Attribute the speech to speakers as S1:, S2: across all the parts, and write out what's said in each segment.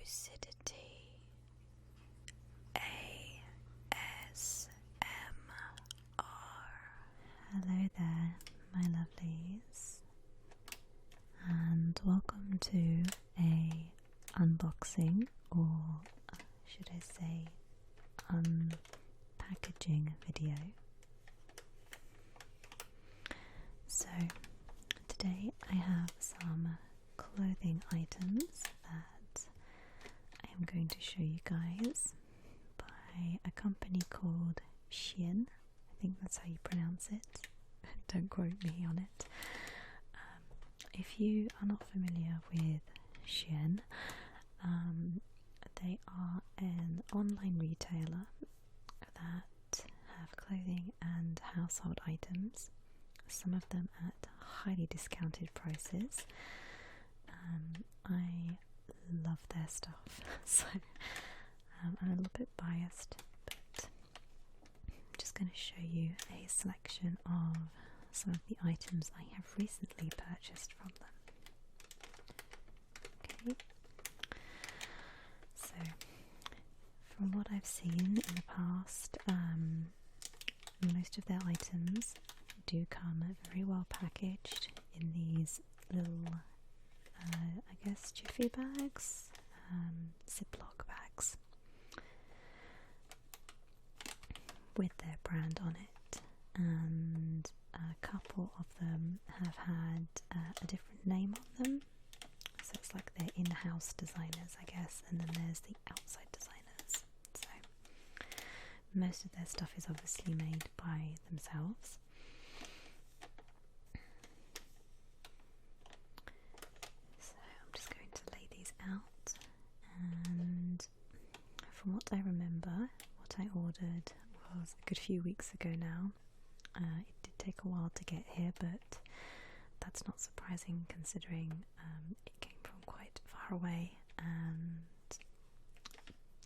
S1: LadyLucidity ASMR. Hello there, my lovelies, and welcome to a unboxing, or should I say unpackaging video. So today I have some clothing items that I am going to show you guys by a company called Shein. I think that's how you pronounce it. Don't quote me on it. If you are not familiar with Shein, they are an online retailer that have clothing and household items, some of them at highly discounted prices. I love their stuff, so I'm a little bit biased, but I'm just going to show you a selection of some of the items I have recently purchased from them. Okay, so from what I've seen in the past, most of their items do come very well packaged in these little I guess jiffy bags, Ziploc bags with their brand on it, and a couple of them have had a different name on them, so it's like they're in-house designers, I guess, and then there's the outside designers. So most of their stuff is obviously made by themselves. Out, and from what I remember, what I ordered was a good few weeks ago now. It did take a while to get here, but that's not surprising considering it came from quite far away and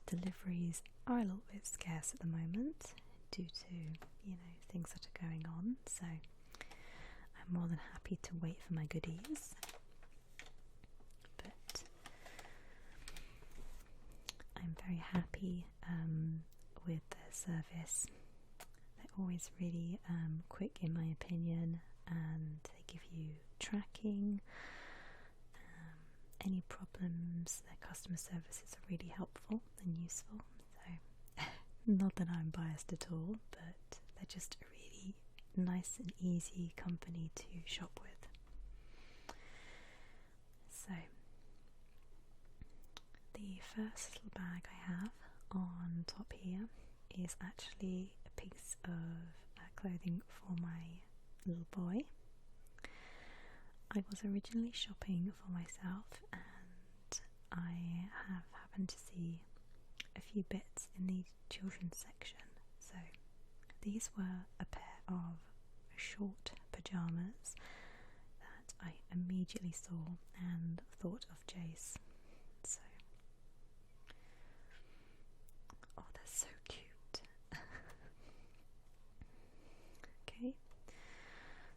S1: deliveries are a little bit scarce at the moment due to, you know, things that are going on, so I'm more than happy to wait for my goodies. I'm very happy with their service. They're always really quick in my opinion, and they give you tracking. Any problems, their customer services are really helpful and useful. So not that I'm biased at all, but they're just a really nice and easy company to shop with. So the first little bag I have on top here is actually a piece of clothing for my little boy. I was originally shopping for myself, and I have happened to see a few bits in the children's section. So these were a pair of short pyjamas that I immediately saw and thought of Jace. So oh, they're so cute. Okay,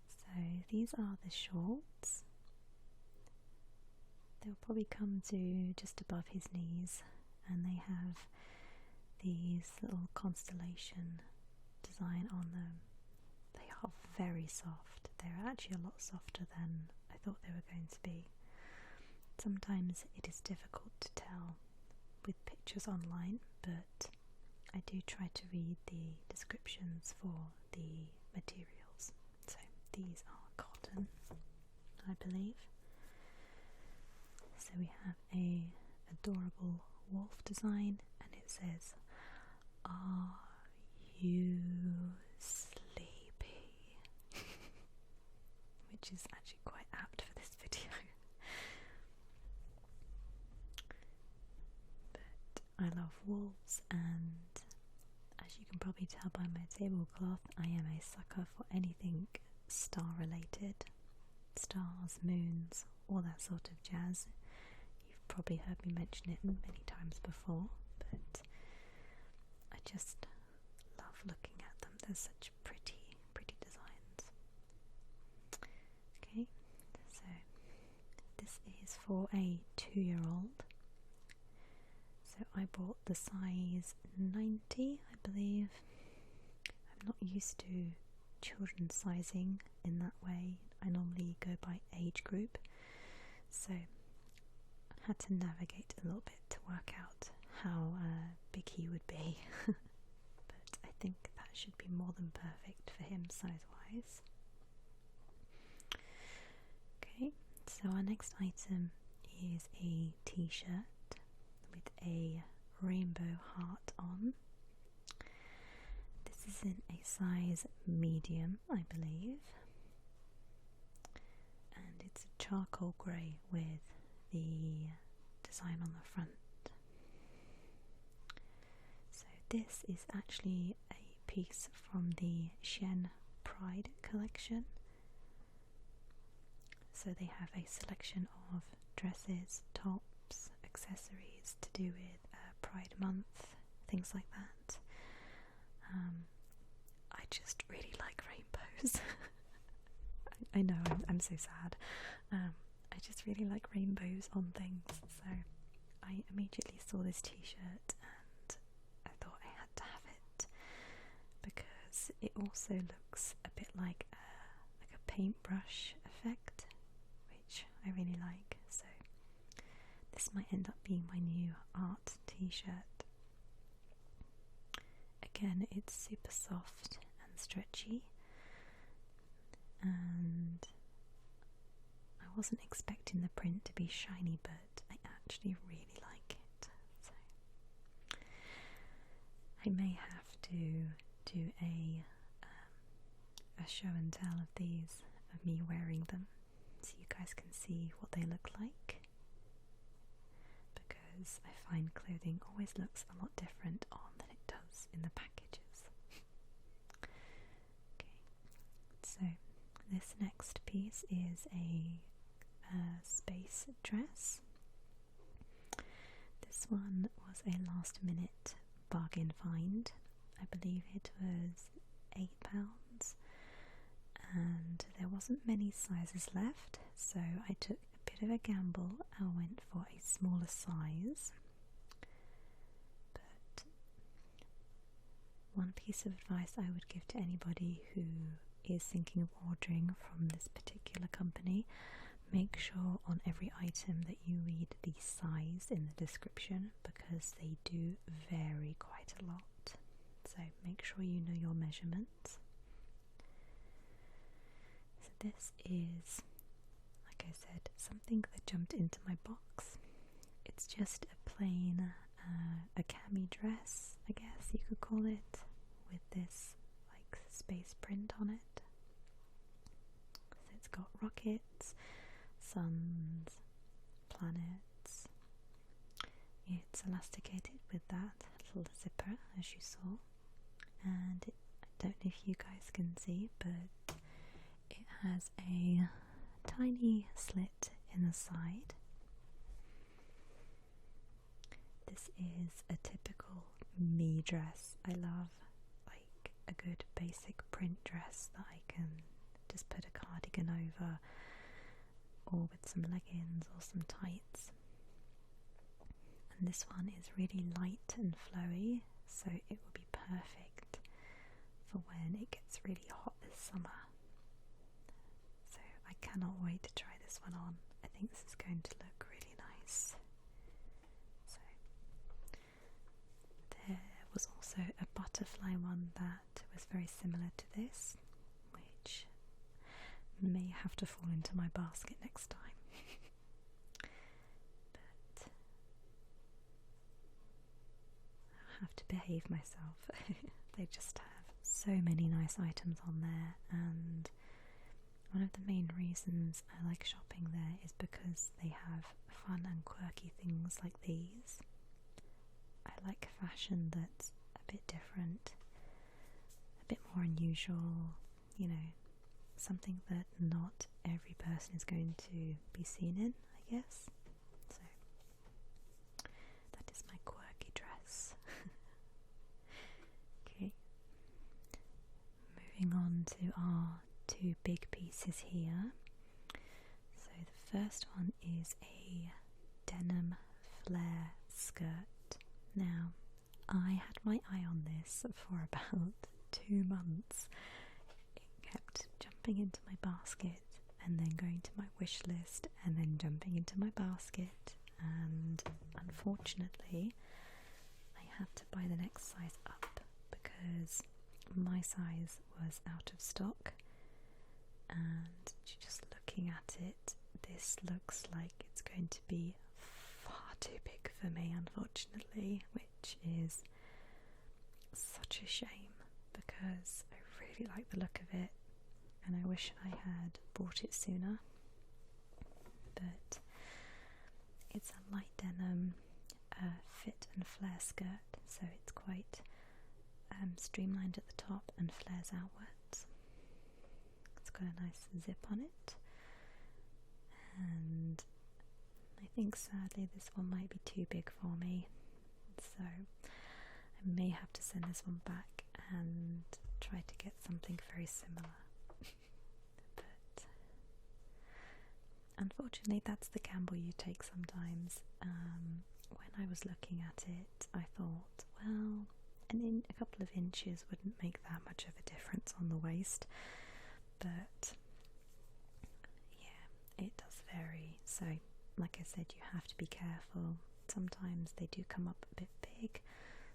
S1: so these are the shorts. They'll probably come to just above his knees, and they have these little constellation design on them. They are very soft. They're actually a lot softer than I thought they were going to be. Sometimes it is difficult to tell with pictures online, but I do try to read the descriptions for the materials. So these are cotton, I believe. So we have a adorable wolf design, and it says, "Are you sleepy?" which is actually quite apt for this video. I love wolves, and as you can probably tell by my tablecloth, I am a sucker for anything star related. Stars, moons, all that sort of jazz. You've probably heard me mention it many times before, but I just love looking at them. They're such pretty designs. Okay, so this is for a 2-year-old. I bought the size 90, I believe. I'm not used to children's sizing in that way. I normally go by age group, so I had to navigate a little bit to work out how big he would be. But I think that should be more than perfect for him size-wise. Okay, so our next item is a t-shirt with a rainbow heart on. This is in a size medium, I believe, and it's a charcoal grey with the design on the front. So this is actually a piece from the Shein Pride collection. So they have a selection of dresses, tops, accessories to do with Pride Month, things like that. I just really like rainbows. I know, I'm so sad. I just really like rainbows on things, so I immediately saw this t-shirt and I thought I had to have it because it also looks a bit like a paintbrush effect, which I really like. So this might end up being my new art t-shirt. Again, it's super soft and stretchy, and I wasn't expecting the print to be shiny, but I actually really like it. So I may have to do a show and tell of these, of me wearing them, so you guys can see what they look like, because I find clothing always looks a lot different on than it does in the packages. Okay, so this next piece is a space dress. This one was a last minute bargain find. I believe it was £8, and there wasn't many sizes left, so I took a bit of a gamble and went for a smaller size. But one piece of advice I would give to anybody who is thinking of ordering from this particular company: make sure on every item that you read the size in the description, because they do vary quite a lot. So make sure you know your measurements. So this is, like I said, something that jumped into my box. It's just a plain, a cami dress, I guess you could call it, with this like space print on it. So it's got rockets, suns, planets. It's elasticated with that little zipper, as you saw, and I don't know if you guys can see, but it has a tiny slit in the side. This is a typical me dress. I love like a good basic print dress that I can just put a cardigan over, or with some leggings or some tights. And this one is really light and flowy, so it will be perfect for when it gets really hot this summer. So I cannot wait to try this one on. I think this is going to look really nice. So there was also a butterfly one that was very similar to this, which may have to fall into my basket next time. But I have to behave myself. They just have so many nice items on there, and one of the main reasons I like shopping there is because they have fun and quirky things like these. I like fashion that's a bit different, a bit more unusual, you know, something that not every person is going to be seen in, I guess. So that is my quirky dress. Okay, moving on to our two big pieces here. So the first one is a denim flare skirt. Now, I had my eye on this for about 2 months. It kept jumping into my basket and then going to my wish list and then jumping into my basket, and unfortunately I had to buy the next size up because my size was out of stock. And just looking at it, this looks like it's going to be far too big for me, unfortunately, which is such a shame because I really like the look of it and I wish I had bought it sooner. But it's a light denim fit and flare skirt, so it's quite streamlined at the top and flares outwards. It's got a nice zip on it, and I think sadly this one might be too big for me, so I may have to send this one back and try to get something very similar. But unfortunately that's the gamble you take sometimes. When I was looking at it, I thought, well, a couple of inches wouldn't make that much of a difference on the waist, but yeah, it does vary. So like I said, you have to be careful. Sometimes they do come up a bit big,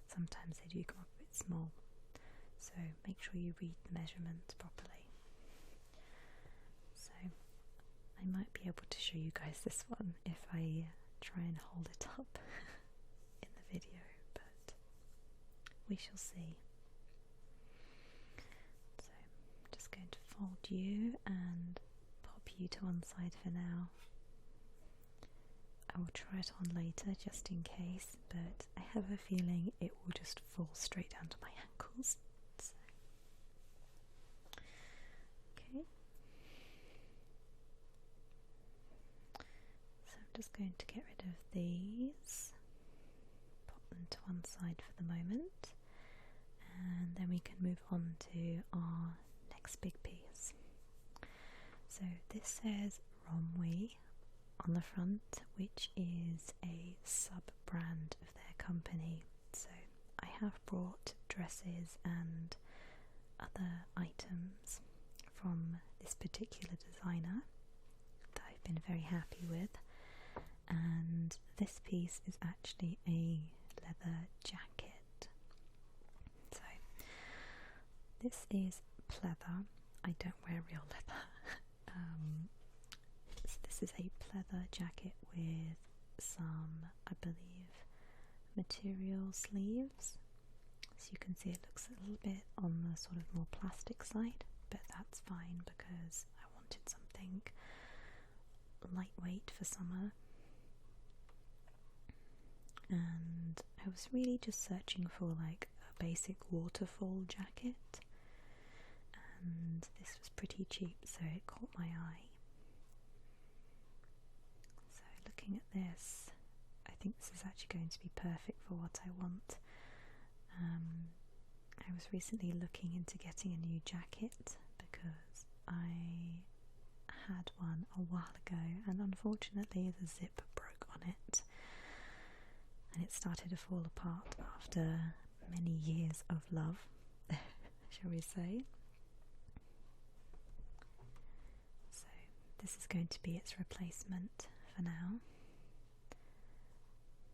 S1: sometimes they do come up a bit small, so make sure you read the measurements properly. So I might be able to show you guys this one if I try and hold it up in the video, but we shall see. So I'm just going to fold you and pop you to one side for now. I will try it on later just in case, but I have a feeling it will just fall straight down to my ankles. So, okay. So I'm just going to get rid of these, pop them to one side for the moment, and then we can move on to our next big piece. So this says Romwe on the front, which is a sub-brand of their company. So I have brought dresses and other items from this particular designer that I've been very happy with, and this piece is actually a leather jacket. So this is pleather. I don't wear real leather. So this is a pleather jacket with some, I believe, material sleeves. So you can see it looks a little bit on the sort of more plastic side, but that's fine because I wanted something lightweight for summer. And I was really just searching for like a basic waterfall jacket, and this was pretty cheap, so it caught my eye. So looking at this, I think this is actually going to be perfect for what I want. I was recently looking into getting a new jacket because I had one a while ago and unfortunately the zip broke on it and it started to fall apart after many years of love, shall we say. So this is going to be its replacement for now,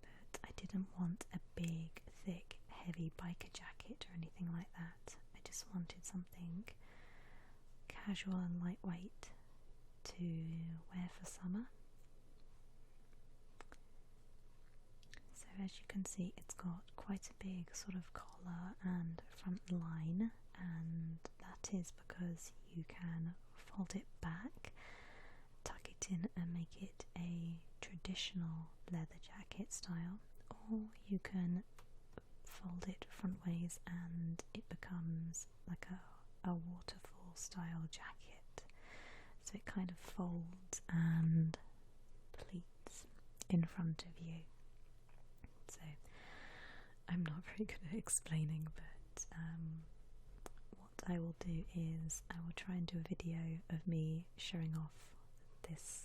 S1: but I didn't want a big, thick, heavy biker jacket or anything like that. I just wanted something casual and lightweight to wear for summer. So as you can see, it's got quite a big sort of collar and front line, and that is because you can fold it back, tuck it in and make it a traditional leather jacket style, or you can fold it front ways and it becomes like a waterfall style jacket. So it kind of folds and pleats in front of you. So I'm not very good at explaining, but what I will do is I will try and do a video of me showing off this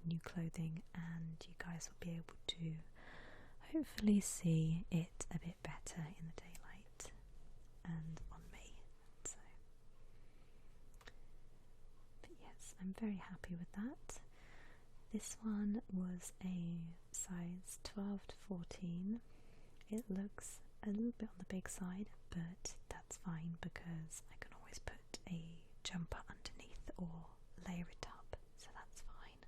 S1: new clothing, and you guys will be able to hopefully see it a bit better in the daylight and on me. So, but yes, I'm very happy with that. This one was a size 12 to 14. It looks a little bit on the big side, but that's fine because I can always put a jumper underneath or layer it up, so that's fine.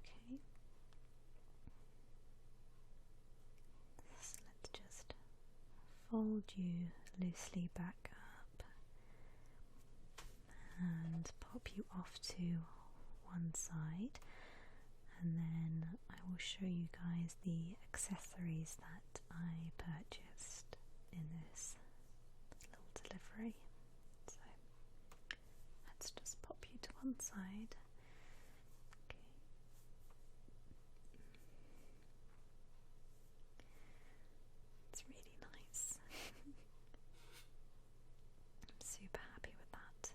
S1: Okay. So let's just fold you loosely back up and pop you off to one side, and then I will show you guys the accessories that I purchased in this little delivery. So let's just pop you to one side. Okay. It's really nice. I'm super happy with that.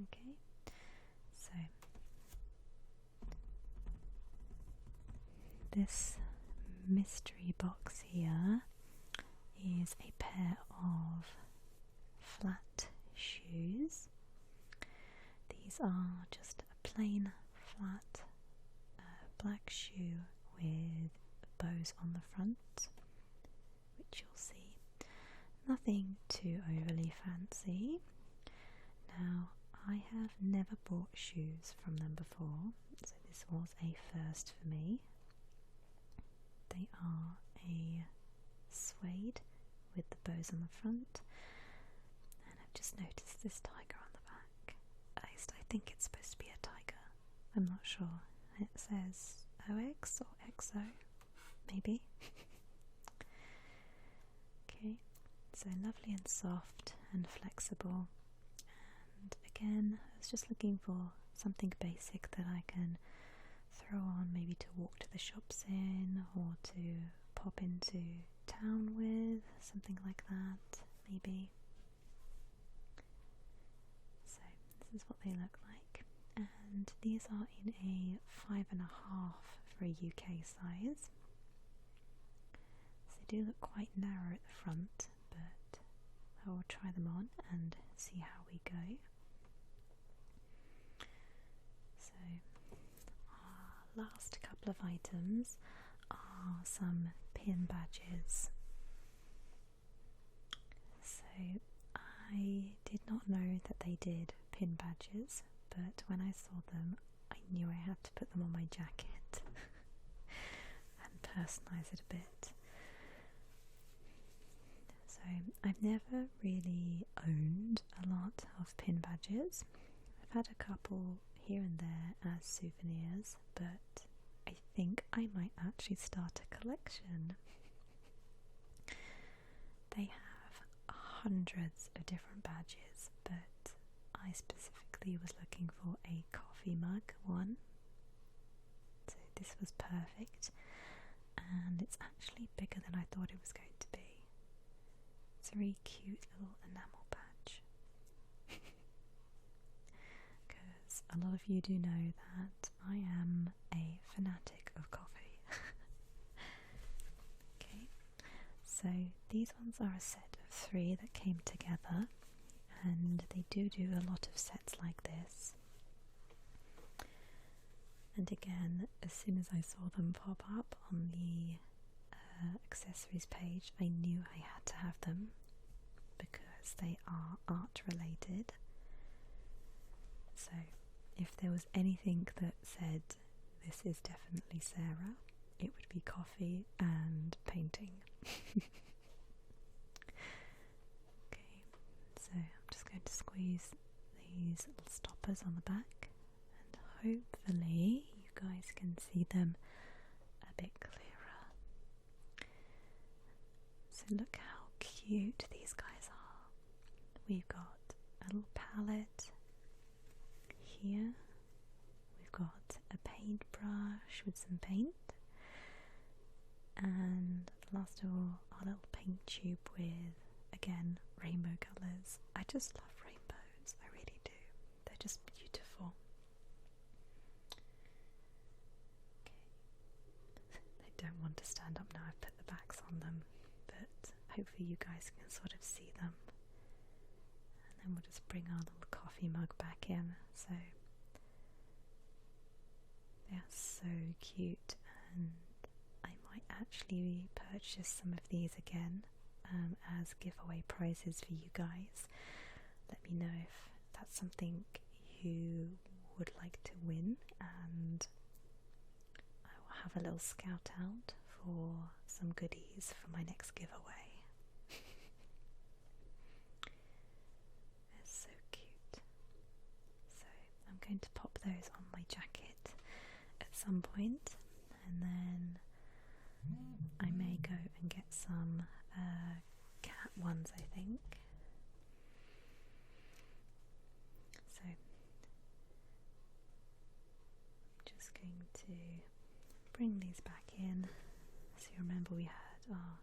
S1: Okay, so this mystery box here is a pair of flat shoes. These are just a plain flat black shoe with bows on the front, which you'll see. Nothing too overly fancy. Now, I have never bought shoes from them before, so this was a first for me. They are a suede with the bows on the front, and I've just noticed this tiger on the back. At least I think it's supposed to be a tiger. I'm not sure. It says OX or XO, maybe. Okay, so lovely and soft and flexible. And again, I was just looking for something basic that I can throw on, maybe to walk to the shops in or to pop into town with, something like that, maybe. So this is what they look like, and these are in a 5.5 for a UK size. So they do look quite narrow at the front, but I will try them on and see how we go. So our last couple of items are some pin badges. So I did not know that they did pin badges, but when I saw them I knew I had to put them on my jacket and personalise it a bit. So I've never really owned a lot of pin badges. I've had a couple here and there as souvenirs, but I think I might actually start a collection. They have hundreds of different badges, but I specifically was looking for a coffee mug one. So this was perfect, and it's actually bigger than I thought it was going to be. It's a really cute little enamel badge. Because a lot of you do know that I am a fanatic of coffee. Okay, so these ones are a set of 3 that came together, and they do a lot of sets like this. And again, as soon as I saw them pop up on the accessories page, I knew I had to have them because they are art related. So if there was anything that said this is definitely Sarah, it would be coffee and painting. Okay, so I'm just going to squeeze these little stoppers on the back, and hopefully you guys can see them a bit clearer. So look how cute these guys are. We've got a little palette here. We've got a paintbrush with some paint, and last of all, our little paint tube with, again, rainbow colours. I just love rainbows, I really do. They're just beautiful. stand up now. I've put the backs on them, but hopefully you guys can sort of see them. And then we'll just bring our little coffee mug back in. So they are so cute, and I might actually purchase some of these again as giveaway prizes for you guys. Let me know if that's something you would like to win, and I will have a little scout out for some goodies for my next giveaway. They're so cute. So I'm going to pop those on my jacket at some point, and then I may go and get some cat ones, I think. So I'm just going to bring these back in. So you remember we had our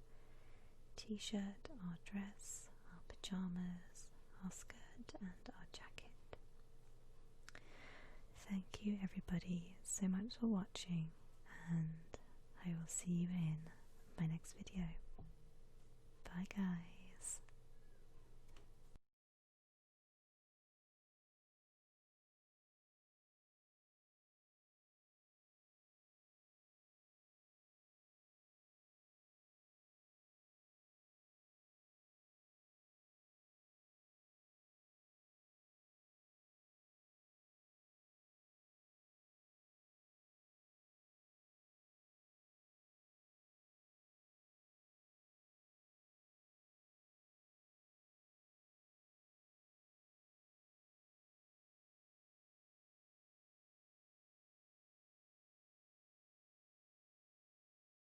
S1: t-shirt, our dress, our pyjamas, our skirt and our jacket. Thank you everybody so much for watching, and I will see you in my next video. Bye guys.